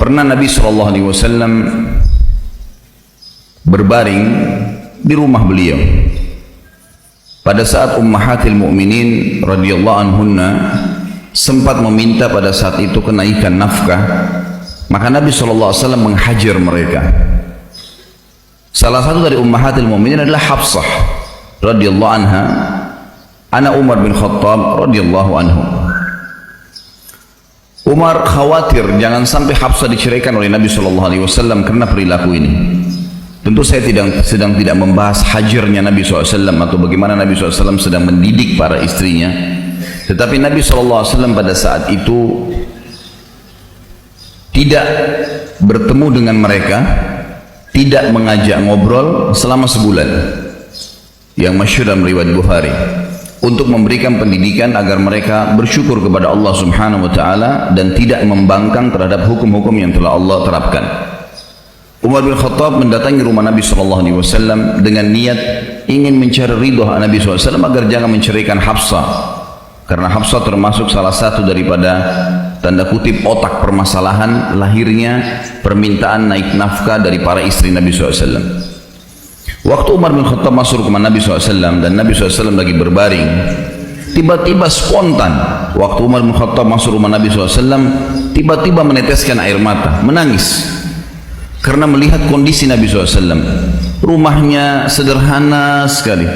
Pernah Nabi SAW berbaring di rumah beliau. Pada saat Ummahatil Mu'minin radhiyallahu anhunna sempat meminta pada saat itu kenaikan nafkah, maka Nabi SAW menghajar mereka. Salah satu dari Ummahatil Mu'minin adalah Hafsah radhiyallahu anha, anak Umar bin Khattab radhiyallahu anhu. Umar khawatir jangan sampai Hafsah diceraikan oleh Nabi SAW karena perilaku ini. Tentu saya sedang tidak membahas hajarnya Nabi SAW atau bagaimana Nabi SAW sedang mendidik para istrinya. Tetapi Nabi SAW pada saat itu tidak bertemu dengan mereka, tidak mengajak ngobrol selama sebulan, yang masyhur dalam riwayat Bukhari, untuk memberikan pendidikan agar mereka bersyukur kepada Allah Subhanahu wa taala dan tidak membangkang terhadap hukum-hukum yang telah Allah terapkan. Umar bin Khattab mendatangi rumah Nabi SAW dengan niat ingin mencari ridho Nabi SAW agar jangan menceraikan Hafsah, karena Hafsah termasuk salah satu daripada tanda kutip otak permasalahan lahirnya permintaan naik nafkah dari para istri Nabi SAW. Waktu Umar bin Khattab masuk ke rumah Nabi SAW dan Nabi SAW lagi berbaring, tiba-tiba spontan waktu Umar bin Khattab masuk rumah Nabi SAW, tiba-tiba meneteskan air mata, menangis karena melihat kondisi Nabi SAW. Rumahnya sederhana sekali,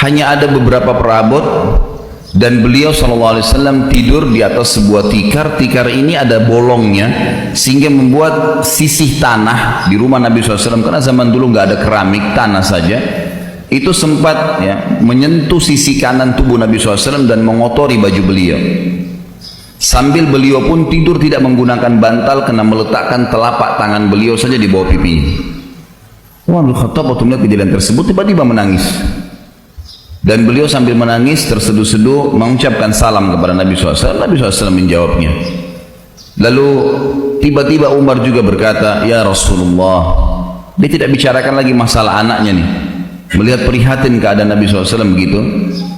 hanya ada beberapa perabot, dan beliau SAW tidur di atas sebuah tikar. Tikar ini ada bolongnya sehingga membuat sisih tanah di rumah Nabi SAW, karena zaman dulu nggak ada keramik, tanah saja, itu sempat menyentuh sisi kanan tubuh Nabi SAW dan mengotori baju beliau. Sambil beliau pun tidur tidak menggunakan bantal karena meletakkan telapak tangan beliau saja di bawah pipinya. Umar bin Khattab waktu melihat kejadian tersebut tiba-tiba menangis. Dan beliau sambil menangis terseduh-seduh mengucapkan salam kepada Nabi SAW. Nabi SAW menjawabnya. Lalu tiba-tiba Umar juga berkata, "Ya Rasulullah." Dia tidak bicarakan lagi masalah anaknya nih. Melihat prihatin keadaan Nabi SAW begitu.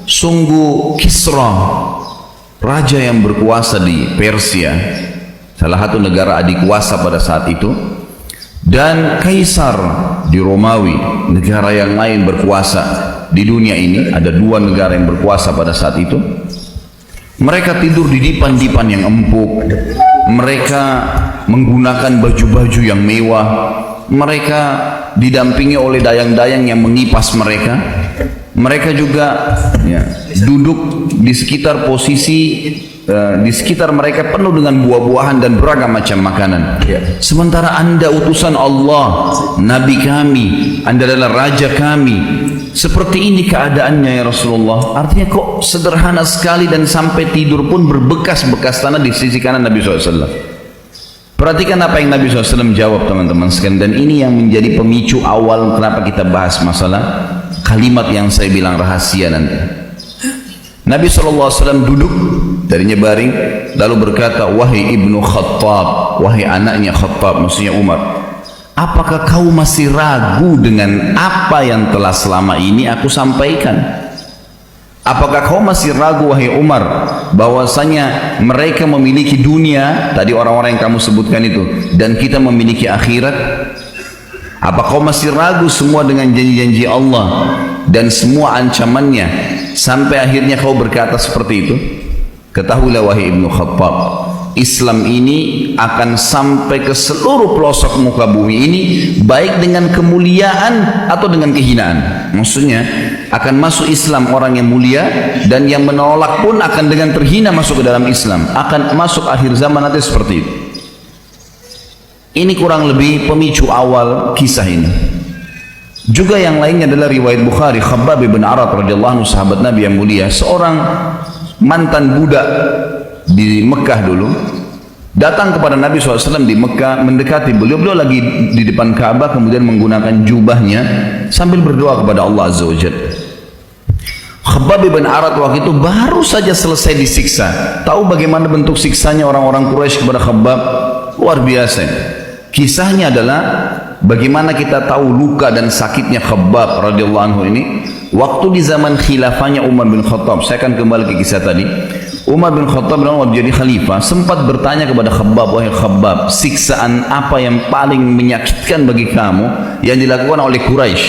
Sungguh Kisra, raja yang berkuasa di Persia, salah satu negara adikuasa pada saat itu, dan Kaisar di Romawi, negara yang lain berkuasa di dunia ini, ada dua negara yang berkuasa pada saat itu. Mereka tidur di dipan-dipan yang empuk, mereka menggunakan baju-baju yang mewah, mereka didampingi oleh dayang-dayang yang mengipas mereka. Mereka juga duduk di sekitar posisi di sekitar mereka penuh dengan buah-buahan dan beragam macam makanan. Sementara Anda utusan Allah, Nabi kami, Anda adalah raja kami, seperti ini keadaannya ya Rasulullah. Artinya kok sederhana sekali, dan sampai tidur pun berbekas-bekas tanah di sisi kanan Nabi SAW. Perhatikan apa yang Nabi SAW jawab, teman-teman sekalian, dan ini yang menjadi pemicu awal kenapa kita bahas masalah kalimat yang saya bilang rahasia nanti. Nabi SAW duduk, darinya baring, lalu berkata, "Wahai ibnu Khattab," wahai anaknya Khattab, maksudnya Umar, "apakah kau masih ragu dengan apa yang telah selama ini aku sampaikan? Apakah kau masih ragu, wahai Umar, bahwasanya mereka memiliki dunia, tadi orang-orang yang kamu sebutkan itu, dan kita memiliki akhirat? Apa kau masih ragu semua dengan janji-janji Allah dan semua ancamannya, sampai akhirnya kau berkata seperti itu? Ketahuilah wahai ibnu Khattab, Islam ini akan sampai ke seluruh pelosok muka bumi ini, baik dengan kemuliaan atau dengan kehinaan." Maksudnya akan masuk Islam orang yang mulia, dan yang menolak pun akan dengan terhina masuk ke dalam Islam. Akan masuk akhir zaman nanti seperti itu. Ini kurang lebih pemicu awal kisah ini. Juga yang lainnya adalah riwayat Bukhari, Khabbab bin Arat radhiyallahu anhu, sahabat Nabi yang mulia, seorang mantan budak di Mekah dulu, datang kepada Nabi SAW di Mekah, mendekati beliau. Beliau lagi di depan Ka'bah, kemudian menggunakan jubahnya sambil berdoa kepada Allah Azza wa Jalla. Khabbab bin Arat waktu itu baru saja selesai disiksa. Tahu bagaimana bentuk siksanya orang-orang Quraisy kepada Khabbab? Luar biasa. Kisahnya adalah bagaimana kita tahu luka dan sakitnya Khabbab radhiyallahu anhu ini waktu di zaman khilafahnya Umar bin Khattab. Saya akan kembali ke kisah tadi. Umar bin Khattab waktu jadi khalifah sempat bertanya kepada Khabbab, wahai Khabbab, siksaan apa yang paling menyakitkan bagi kamu yang dilakukan oleh Quraisy?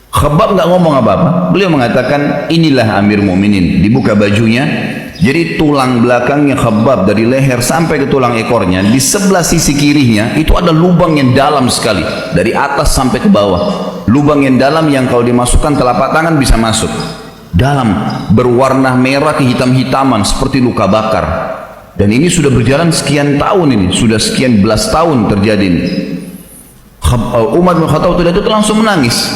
Khabbab nggak ngomong apa-apa. Beliau mengatakan, inilah Amir Mu'minin. Dibuka bajunya, jadi tulang belakangnya Khabbab dari leher sampai ke tulang ekornya, di sebelah sisi kirinya itu ada lubang yang dalam sekali, dari atas sampai ke bawah. Lubang yang dalam yang kalau dimasukkan telapak tangan bisa masuk. Dalam, berwarna merah kehitam-hitaman seperti luka bakar. Dan ini sudah berjalan sekian tahun ini, sudah sekian belas tahun terjadi ini. Umar bin Khattab itu langsung menangis.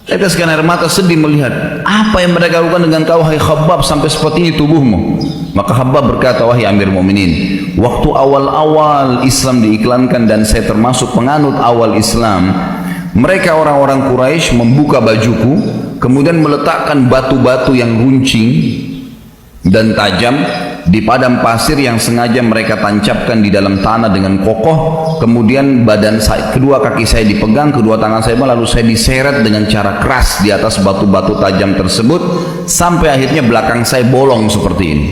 Teteskan air mata sedih melihat apa yang mereka lakukan dengan kau, hai Khabbab, sampai seperti ini tubuhmu. Maka Khabbab berkata, wahai Amir Mu'minin, waktu awal-awal Islam diiklankan dan saya termasuk penganut awal Islam, mereka orang-orang Quraisy membuka bajuku, kemudian meletakkan batu-batu yang runcing dan tajam di padang pasir yang sengaja mereka tancapkan di dalam tanah dengan kokoh. Kemudian badan saya, kedua kaki saya dipegang, kedua tangan saya lalu saya diseret dengan cara keras di atas batu-batu tajam tersebut sampai akhirnya belakang saya bolong seperti ini.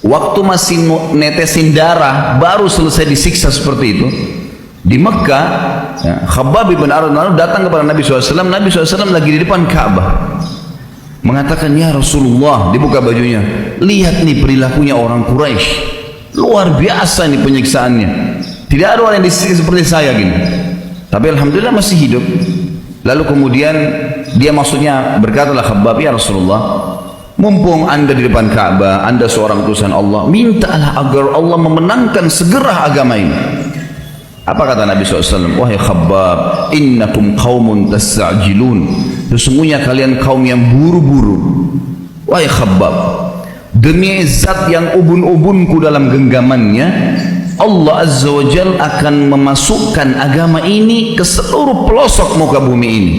Waktu masih netesin darah baru selesai disiksa seperti itu. Di Mekah, ya, Khabbab bin Arad datang kepada Nabi SAW. Nabi SAW lagi di depan Ka'bah, mengatakan, ya Rasulullah, dibuka bajunya, lihat nih perilakunya orang Quraisy, luar biasa nih penyiksaannya. Tidak ada orang yang disiksa seperti saya gini, tapi alhamdulillah masih hidup. Lalu kemudian dia maksudnya berkatalah Khabbab, ya Rasulullah, mumpung anda di depan Ka'bah, anda seorang utusan Allah, mintalah agar Allah memenangkan segera agama ini. Apa kata Nabi SAW? Wahai Khabbab, innakum qaumun tas'ajilun. Sesungguhnya kalian kaum yang buru-buru. Wahai Khabbab, demi zat yang ubun-ubunku dalam genggamannya, Allah Azza wa Jal akan memasukkan agama ini ke seluruh pelosok muka bumi ini,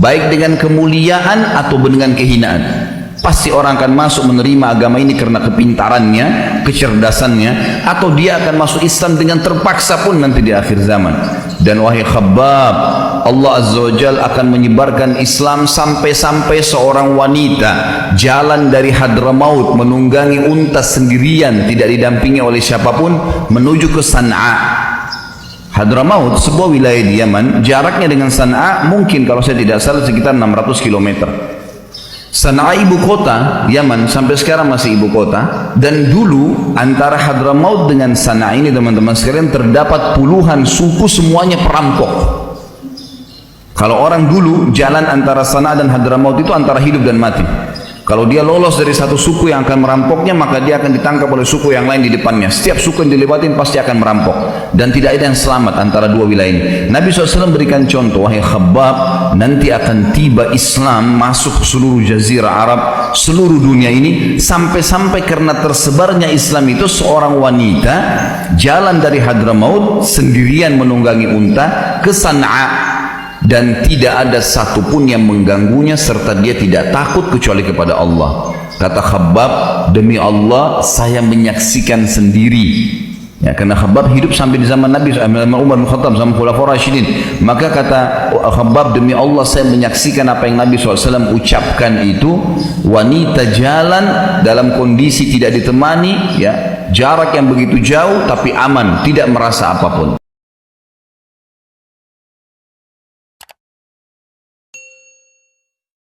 baik dengan kemuliaan atau dengan kehinaan. Pasti orang akan masuk menerima agama ini karena kepintarannya, kecerdasannya, atau dia akan masuk Islam dengan terpaksa pun nanti di akhir zaman. Dan wahai Khabbab, Allah Azza wa Jal akan menyebarkan Islam sampai-sampai seorang wanita jalan dari Hadramaut menunggangi unta sendirian, tidak didampingi oleh siapapun, menuju ke San'a. Hadramaut sebuah wilayah di Yaman, jaraknya dengan San'a mungkin kalau saya tidak salah sekitar 600 km. San'a ibu kota Yaman, sampai sekarang masih ibu kota. Dan dulu antara Hadramaut dengan San'a ini teman-teman sekalian terdapat puluhan suku, semuanya perampok. Kalau orang dulu jalan antara San'a dan Hadramaut itu antara hidup dan mati. Kalau dia lolos dari satu suku yang akan merampoknya, maka dia akan ditangkap oleh suku yang lain di depannya. Setiap suku yang dilewatin pasti akan merampok, dan tidak ada yang selamat antara dua wilayah ini. Nabi SAW berikan contoh, wahai Khabbab, nanti akan tiba Islam masuk seluruh jazirah Arab, seluruh dunia ini, sampai-sampai karena tersebarnya Islam itu seorang wanita jalan dari Hadramaut sendirian menunggangi unta ke San'a, dan tidak ada satupun yang mengganggunya serta dia tidak takut kecuali kepada Allah. Kata Khabbab, demi Allah saya menyaksikan sendiri. Ya, karena Khabbab hidup sampai di zaman Nabi Umar bin Khattab, zaman Khulafaur Rasyidin. Maka kata Khabbab, demi Allah saya menyaksikan apa yang Nabi SAW ucapkan itu, wanita jalan dalam kondisi tidak ditemani, ya, jarak yang begitu jauh tapi aman, tidak merasa apapun.